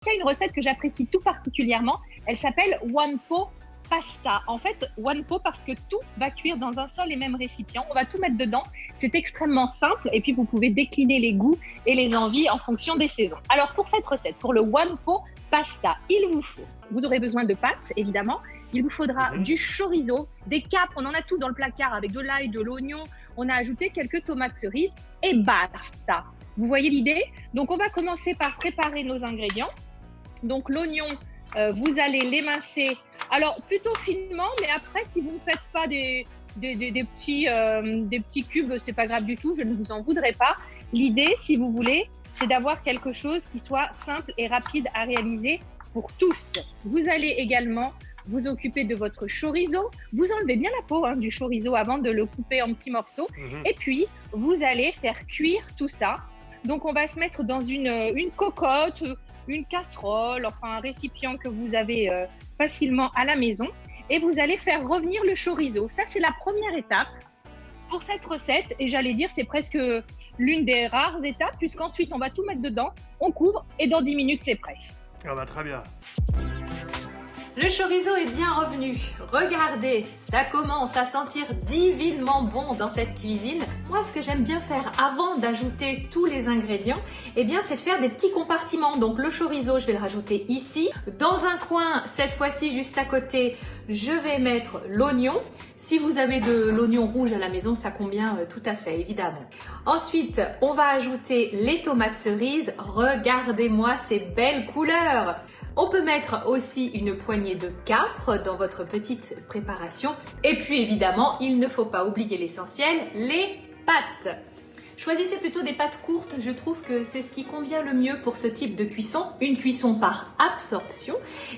Il y a une recette que j'apprécie tout particulièrement. Elle s'appelle One Pot Pasta. En fait, One Pot parce que tout va cuire dans un seul et même récipient. On va tout mettre dedans. C'est extrêmement simple et puis vous pouvez décliner les goûts et les envies en fonction des saisons. Alors pour cette recette, pour le One Pot Pasta, vous aurez besoin de pâtes évidemment. Il vous faudra du chorizo, des capres, on en a tous dans le placard avec de l'ail, de l'oignon. On a ajouté quelques tomates cerises et basta. Vous voyez l'idée? Donc on va commencer par préparer nos ingrédients. Donc l'oignon, vous allez l'émincer, alors plutôt finement, mais après si vous ne faites pas des petits cubes, c'est pas grave du tout, je ne vous en voudrais pas. L'idée, si vous voulez, c'est d'avoir quelque chose qui soit simple et rapide à réaliser pour tous. Vous allez également vous occuper de votre chorizo. Vous enlevez bien la peau du chorizo avant de le couper en petits morceaux. Et puis, vous allez faire cuire tout ça. Donc, on va se mettre dans une cocotte, une casserole, enfin un récipient que vous avez facilement à la maison. Et vous allez faire revenir le chorizo. Ça, c'est la première étape pour cette recette. Et j'allais dire, c'est presque l'une des rares étapes, puisqu'ensuite, on va tout mettre dedans, on couvre et dans 10 minutes, c'est prêt. Ah bah très bien. Le chorizo est bien revenu. Regardez, ça commence à sentir divinement bon dans cette cuisine. Moi, ce que j'aime bien faire avant d'ajouter tous les ingrédients, eh bien, c'est de faire des petits compartiments. Donc, le chorizo, je vais le rajouter ici. Dans un coin, cette fois-ci, juste à côté, je vais mettre l'oignon. Si vous avez de l'oignon rouge à la maison, ça convient tout à fait, évidemment. Ensuite, on va ajouter les tomates cerises. Regardez-moi ces belles couleurs. On peut mettre aussi une poignée de capres dans votre petite préparation. Et puis évidemment, il ne faut pas oublier l'essentiel, les pâtes. Choisissez plutôt des pâtes courtes, je trouve que c'est ce qui convient le mieux pour ce type de cuisson, une cuisson par absorption.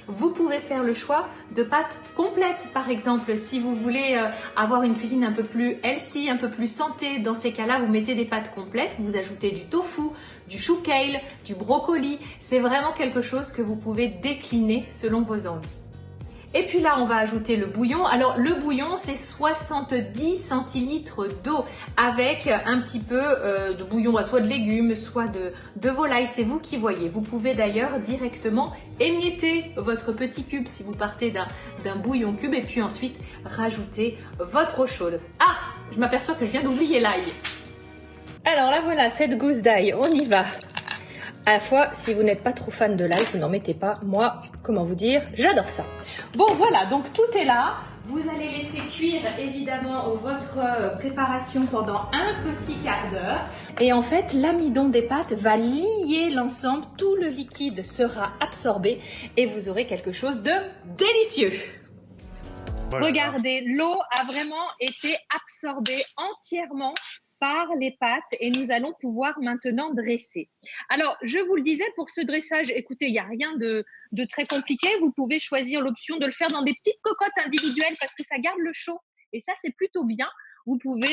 Vous pouvez faire le choix de pâtes complètes, par exemple, si vous voulez avoir une cuisine un peu plus healthy, un peu plus santé, dans ces cas-là, vous mettez des pâtes complètes, vous ajoutez du tofu, du chou kale, du brocoli, c'est vraiment quelque chose que vous pouvez décliner selon vos envies. Et puis là, on va ajouter le bouillon. Alors, le bouillon, c'est 70 centilitres d'eau avec un petit peu de bouillon, soit de légumes, soit de volaille. C'est vous qui voyez. Vous pouvez d'ailleurs directement émietter votre petit cube si vous partez d'un bouillon cube et puis ensuite rajouter votre eau chaude. Ah, je m'aperçois que je viens d'oublier l'ail. Alors là, voilà, cette gousse d'ail, on y va. À la fois, si vous n'êtes pas trop fan de l'ail, vous n'en mettez pas. Moi, comment vous dire, j'adore ça. Bon, voilà, donc tout est là. Vous allez laisser cuire évidemment votre préparation pendant un petit quart d'heure. Et en fait, l'amidon des pâtes va lier l'ensemble. Tout le liquide sera absorbé et vous aurez quelque chose de délicieux. Voilà. Regardez, l'eau a vraiment été absorbée entièrement par les pâtes et nous allons pouvoir maintenant dresser. Alors, je vous le disais, pour ce dressage, écoutez, il n'y a rien de très compliqué. Vous pouvez choisir l'option de le faire dans des petites cocottes individuelles parce que ça garde le chaud et ça, c'est plutôt bien. Vous pouvez,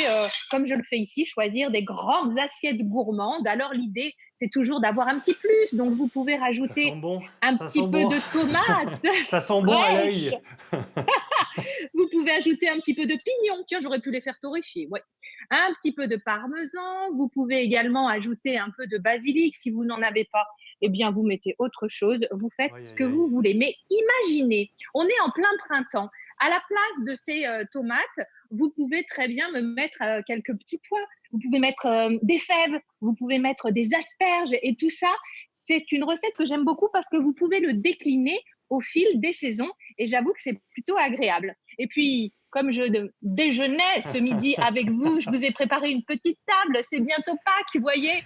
comme je le fais ici, choisir des grandes assiettes gourmandes. Alors, l'idée, c'est toujours d'avoir un petit plus. Donc, vous pouvez rajouter un petit peu de tomates. Ça sent bon à l'œil. Vous pouvez ajouter un petit peu de pignons. Tiens, j'aurais pu les faire torréfier. Ouais. Un petit peu de parmesan. Vous pouvez également ajouter un peu de basilic. Si vous n'en avez pas, eh bien, vous mettez autre chose. Vous faites ce que vous voulez. Mais imaginez, on est en plein printemps. À la place de ces tomates, vous pouvez très bien me mettre quelques petits pois. Vous pouvez mettre des fèves. Vous pouvez mettre des asperges. Et tout ça, c'est une recette que j'aime beaucoup parce que vous pouvez le décliner au fil des saisons. Et j'avoue que c'est plutôt agréable. Et puis, comme je déjeunais ce midi avec vous, je vous ai préparé une petite table. C'est bientôt Pâques, vous voyez.